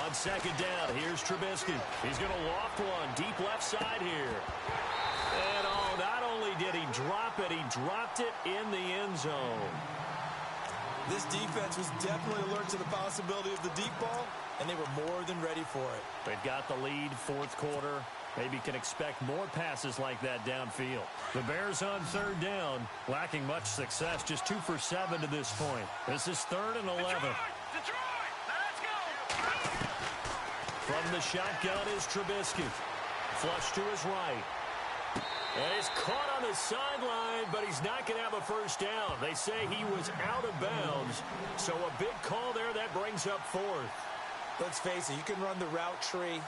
On second down, here's Trubisky. He's going to loft one deep left side here. And not only did he drop it, he dropped it in the end zone. This defense was definitely alert to the possibility of the deep ball, and they were more than ready for it. They've got the lead, fourth quarter. Maybe can expect more passes like that downfield. The Bears on third down, lacking much success, just 2 for 7 to this point. This is 3rd and 11. From the shotgun is Trubisky. Flush to his right. And he's caught on the sideline, but he's not going to have a first down. They say he was out of bounds. So a big call there that brings up 4th. Let's face it, you can run the route tree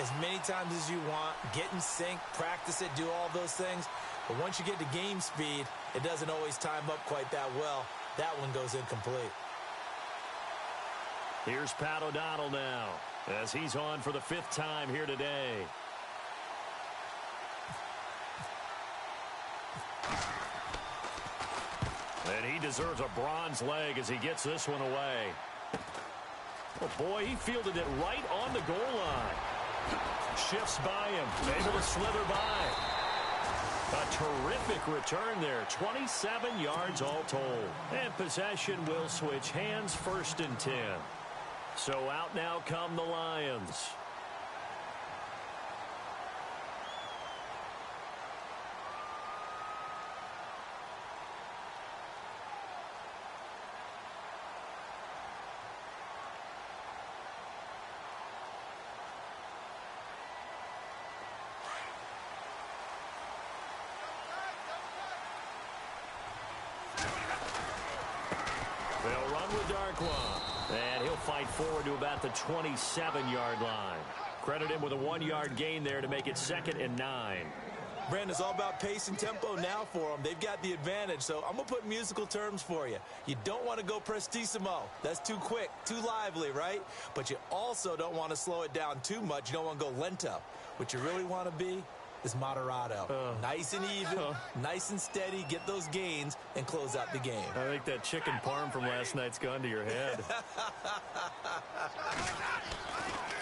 as many times as you want, get in sync, practice it, do all those things. But once you get to game speed, it doesn't always time up quite that well. That one goes incomplete. Here's Pat O'Donnell now, as he's on for the 5th time here today. And he deserves a bronze leg as he gets this one away. Oh, boy, he fielded it right on the goal line. Shifts by him, able to slither by. A terrific return there, 27 yards all told. And possession will switch hands, 1st and 10. So out now come the Lions. They'll run with Darkwa. And he'll fight forward to about the 27-yard line. Credit him with a 1-yard gain there to make it 2nd and 9. Brandon, it's all about pace and tempo now for them. They've got the advantage, so I'm going to put musical terms for you. You don't want to go prestissimo. That's too quick, too lively, right? But you also don't want to slow it down too much. You don't want to go lento. What you really want to be is moderato. Nice and even, nice and steady, get those gains, and close out the game. I think that chicken parm from last night's gone to your head.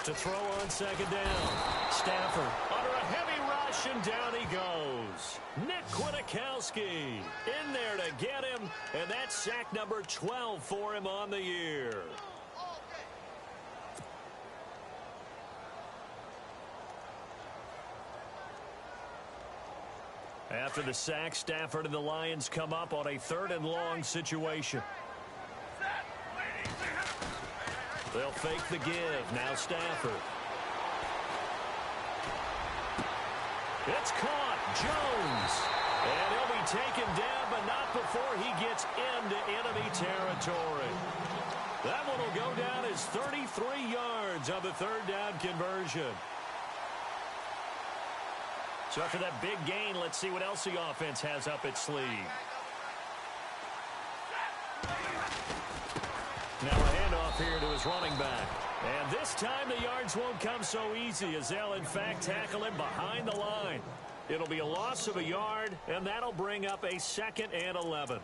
To throw on second down. Stafford under a heavy rush, and down he goes. Nick Kwiatkowski in there to get him, and that's sack number 12 for him on the year. After the sack, Stafford and the Lions come up on a 3rd and long situation. They'll fake the give. Now Stafford. It's caught. Jones. And he'll be taken down, but not before he gets into enemy territory. That one will go down as 33 yards on the third down conversion. So after that big gain, let's see what else the offense has up its sleeve. Now a handoff here to his running back. And this time the yards won't come so easy as they'll, in fact, tackle him behind the line. It'll be a loss of a yard, and that'll bring up a 2nd and 11.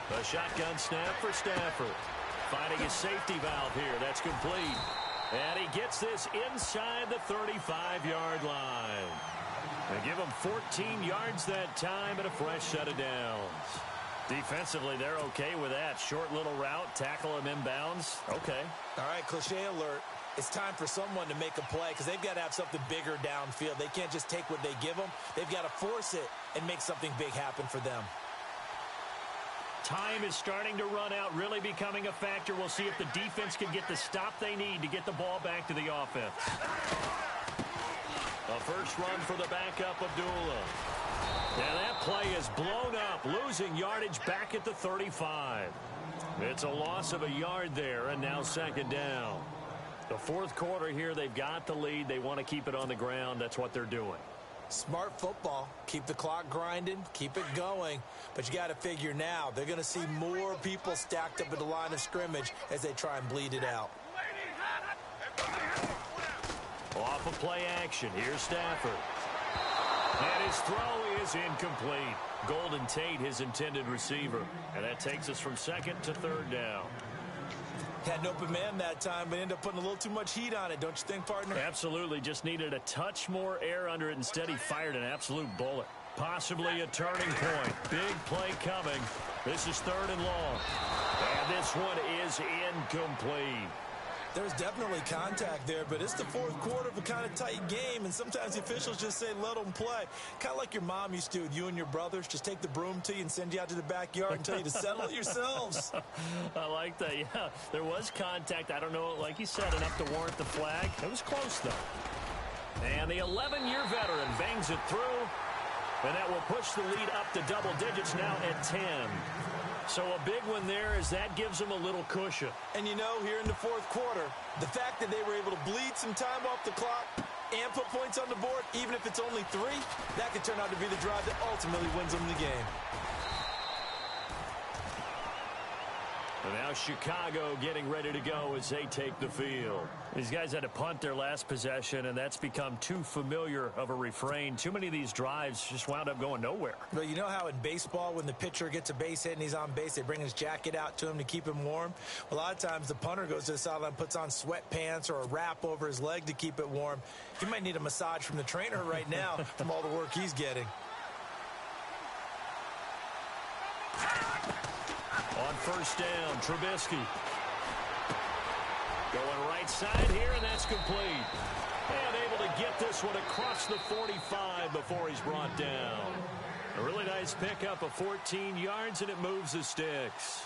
A shotgun snap for Stafford. Finding his safety valve here. That's complete. And he gets this inside the 35-yard line. They give him 14 yards that time and a fresh set of downs. Defensively, they're okay with that. Short little route, tackle him inbounds. Okay. All right, cliche alert. It's time for someone to make a play because they've got to have something bigger downfield. They can't just take what they give them. They've got to force it and make something big happen for them. Time is starting to run out, really becoming a factor. We'll see if the defense can get the stop they need to get the ball back to the offense. A first run for the backup, Abdullah. And that play is blown up, losing yardage back at the 35. It's a loss of a yard there, and now 2nd down. The fourth quarter here, they've got the lead. They want to keep it on the ground. That's what they're doing. Smart football. Keep the clock grinding. Keep it going. But you got to figure now they're going to see more people stacked up at the line of scrimmage as they try and bleed it out. Off of play action. Here's Stafford. And his throw is incomplete. Golden Tate, his intended receiver. And that takes us from 2nd to 3rd down. Had an open man that time, but ended up putting a little too much heat on it, don't you think, partner? Absolutely. Just needed a touch more air under it. Instead, he fired an absolute bullet. Possibly a turning point. Big play coming. This is 3rd and long. And this one is incomplete. There's definitely contact there, but it's the fourth quarter of a kind of tight game, and sometimes the officials just say, let them play. Kind of like your mom used to with you and your brothers. Just take the broom to you and send you out to the backyard and tell you to settle it yourselves. I like that, yeah. There was contact. I don't know, like you said, enough to warrant the flag. It was close, though. And the 11-year veteran bangs it through, and that will push the lead up to double digits now at 10. So a big one there as that gives them a little cushion. And you know, here in the fourth quarter, the fact that they were able to bleed some time off the clock and put points on the board, even if it's only 3, that could turn out to be the drive that ultimately wins them the game. And now Chicago getting ready to go as they take the field. These guys had to punt their last possession, and that's become too familiar of a refrain. Too many of these drives just wound up going nowhere. Well, you know how in baseball, when the pitcher gets a base hit and he's on base, they bring his jacket out to him to keep him warm? A lot of times the punter goes to the sideline, puts on sweatpants or a wrap over his leg to keep it warm. He might need a massage from the trainer right now from all the work he's getting. On first down, Trubisky. Going right side here, and that's complete. And able to get this one across the 45 before he's brought down. A really nice pickup of 14 yards, and it moves the sticks.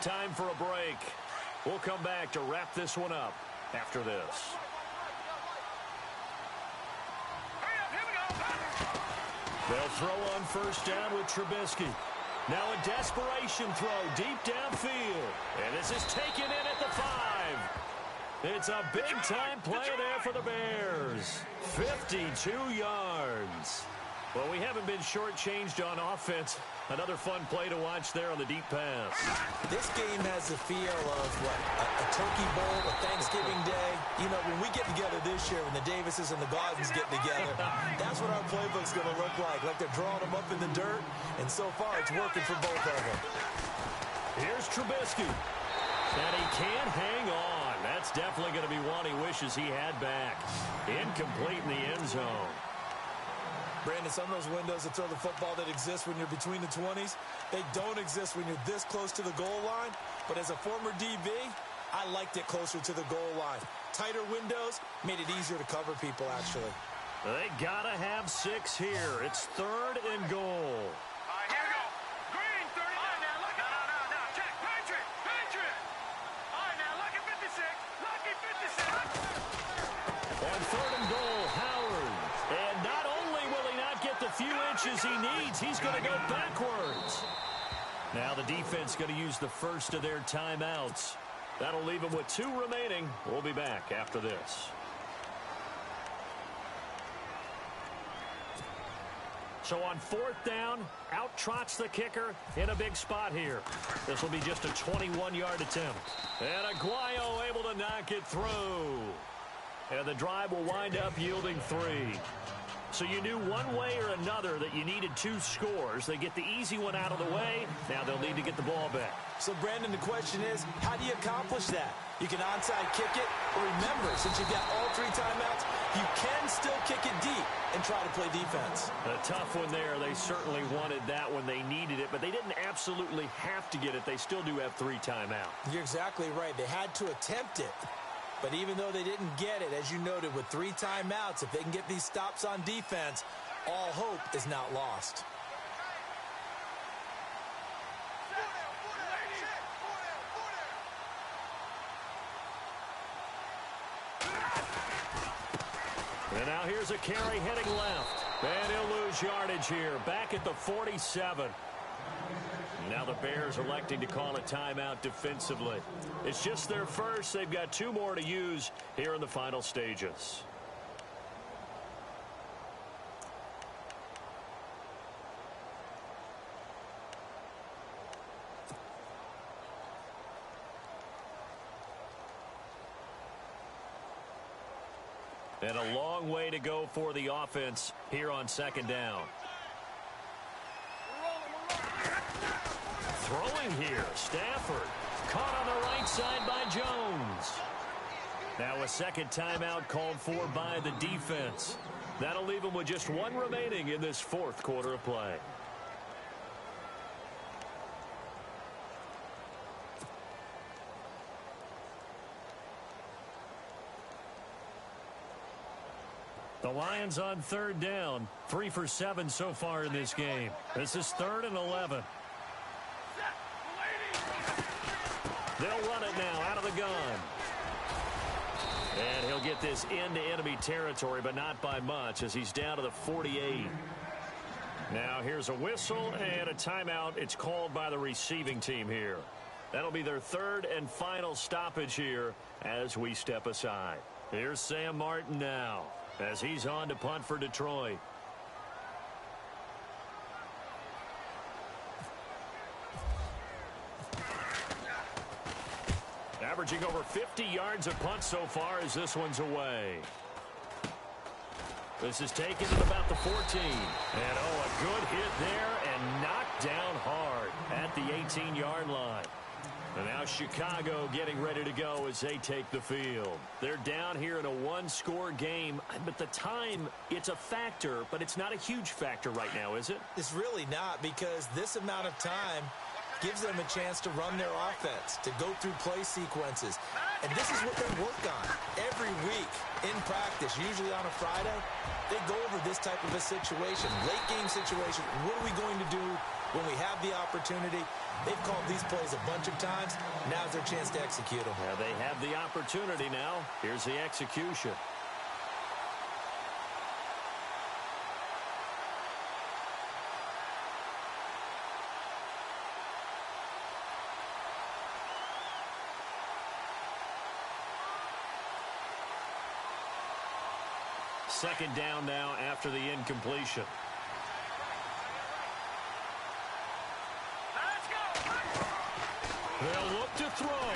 Time for a break. We'll come back to wrap this one up after this. They'll throw on first down with Trubisky. Now a desperation throw deep downfield. And this is taken in at the 5. It's a big-time play there for the Bears. 52 yards. Well, we haven't been shortchanged on offense. Another fun play to watch there on the deep pass. This game has the feel of, what, a turkey bowl, a Thanksgiving day. You know, when we get together this year, when the Davises and the Gaudens get together, that's what our playbook's going to look like they're drawing them up in the dirt, and so far it's working for both of them. Here's Trubisky, and he can't hang on. That's definitely going to be one he wishes he had back. Incomplete in the end zone. Brandon, some of those windows that throw the football that exist when you're between the 20s, they don't exist when you're this close to the goal line. But as a former DB, I liked it closer to the goal line. Tighter windows made it easier to cover people, actually. They got to have 6 here. It's 3rd and goal. All right, here we go. Green, 39. Now, look at... No. Check. Patriot. All right, now, lucky 56. Lucky 56. On 3rd and goal, Howard. And not only will he not get the few inches he needs, he's going to go backwards. Now the defense going to use the first of their timeouts. That'll leave them with 2 remaining. We'll be back after this. So on 4th down, out trots the kicker in a big spot here. This will be just a 21-yard attempt. And Aguayo able to knock it through. And the drive will wind up yielding 3. So you knew one way or another that you needed 2 scores. They get the easy one out of the way. Now they'll need to get the ball back. So, Brandon, the question is, how do you accomplish that? You can onside kick it, but remember, since you've got all 3 timeouts, you can still kick it deep and try to play defense. A tough one there. They certainly wanted that when they needed it, but they didn't absolutely have to get it. They still do have 3 timeouts. You're exactly right. They had to attempt it. But even though they didn't get it, as you noted, with 3 timeouts, if they can get these stops on defense, all hope is not lost. And now here's a carry heading left. And he'll lose yardage here. Back at the 47. Now the Bears electing to call a timeout defensively. It's just their first. They've got 2 more to use here in the final stages. And a long way to go for the offense here on 2nd down. Throwing here, Stafford. Caught on the right side by Jones. Now a 2nd timeout called for by the defense. That'll leave them with just 1 remaining in this 4th quarter of play. The Lions on 3rd down. 3 for 7 so far in this game. This is 3rd and 11. They'll run it now out of the gun. And he'll get this into enemy territory, but not by much as he's down to the 48. Now here's a whistle and a timeout. It's called by the receiving team here. That'll be their 3rd and final stoppage here as we step aside. Here's Sam Martin now as he's on to punt for Detroit. Averaging over 50 yards a punt so far as this one's away. This is taken at about the 14. And, oh, a good hit there and knocked down hard at the 18-yard line. And now Chicago getting ready to go as they take the field. They're down here in a 1-score game, but the time, it's a factor, but it's not a huge factor right now, is it? It's really not, because this amount of time gives them a chance to run their offense, to go through play sequences. And this is what they work on every week in practice, usually on a Friday. They go over this type of a situation, late game situation. What are we going to do when we have the opportunity? They've called these plays a bunch of times. Now's their chance to execute them. Yeah, they have the opportunity now. Here's the execution. Second down now after the incompletion. They'll look to throw.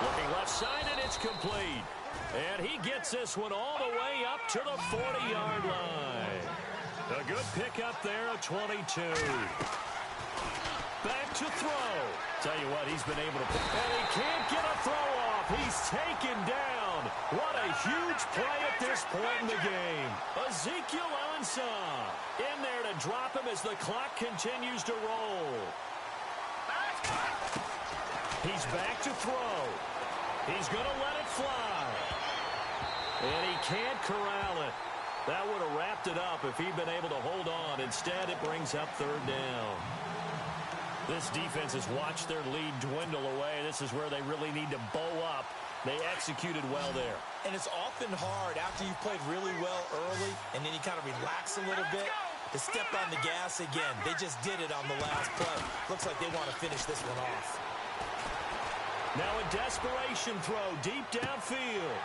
Looking left side, and it's complete. And he gets this one all the way up to the 40-yard line. A good pickup there, a 22. Back to throw. Tell you what, he's been able to pick. And he can't get a throw off. He's taken down. What a huge play at this point in the game. Ezekiel Ansah in there to drop him as the clock continues to roll. back to throw. He's going to let it fly. And he can't corral it. That would have wrapped it up if he'd been able to hold on. Instead, it brings up third down. This defense has watched their lead dwindle away. This is where they really need to bow up. They executed well there. And it's often hard after you've played really well early and then you kind of relax a little bit to step on the gas again. They just did it on the last play. Looks like they want to finish this one off. Now a desperation throw deep downfield.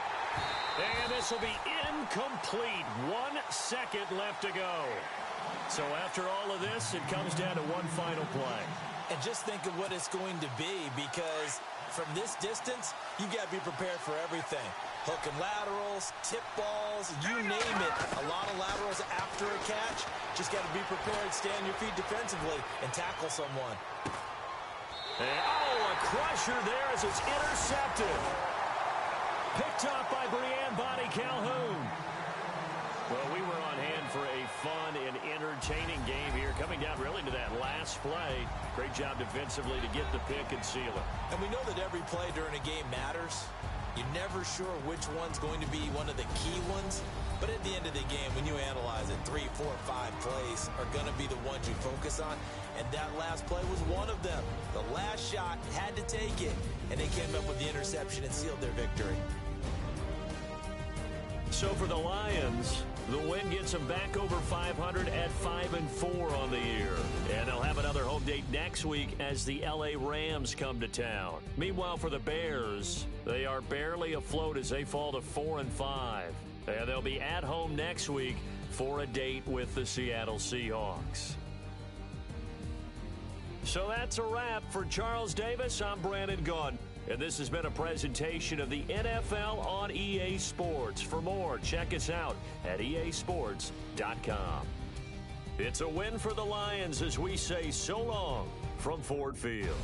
And this will be incomplete. 1 second left to go. So after all of this, it comes down to one final play. And just think of what it's going to be, because from this distance, you got to be prepared for everything. Hook and laterals, tip balls, you name it. A lot of laterals after a catch. Just got to be prepared, stay on your feet defensively, and tackle someone. And, a crusher there as it's intercepted. Picked off by Breanne Bonnie Calhoun. Well, we were on hand for a fun and entertaining game here, coming down really to that last play. Great job defensively to get the pick and seal it. And we know that every play during a game matters. You're never sure which one's going to be one of the key ones. But at the end of the game, when you analyze it, 3, 4, 5 plays are going to be the ones you focus on. And that last play was one of them. The last shot had to take it. And they came up with the interception and sealed their victory. So for the Lions, the win gets them back over 500 at 5-4 on the year. And they'll have another home date next week as the L.A. Rams come to town. Meanwhile, for the Bears, they are barely afloat as they fall to 4-5. And they'll be at home next week for a date with the Seattle Seahawks. So that's a wrap for Charles Davis. I'm Brandon Gaudin. And this has been a presentation of the NFL on EA Sports. For more, check us out at easports.com. It's a win for the Lions as we say so long from Ford Field.